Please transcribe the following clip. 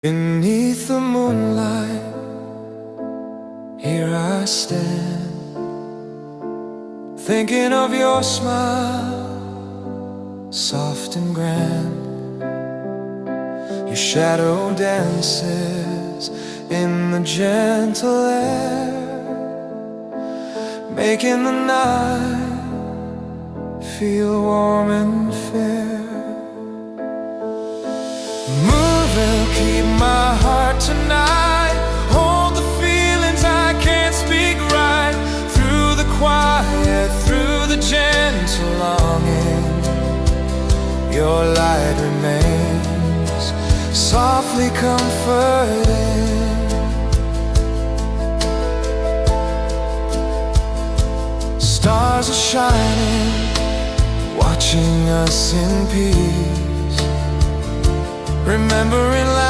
Beneath the moonlight, here I stand, thinking of your smile, soft and grand. Your shadow dances in the gentle air, making the night feel warm and fair. Moon will keep my heart tonight, hold the feelings I can't speak right. Through the quiet, through the gentle longing, your light remains softly comforting. Stars are shining, watching us in peace, remembering life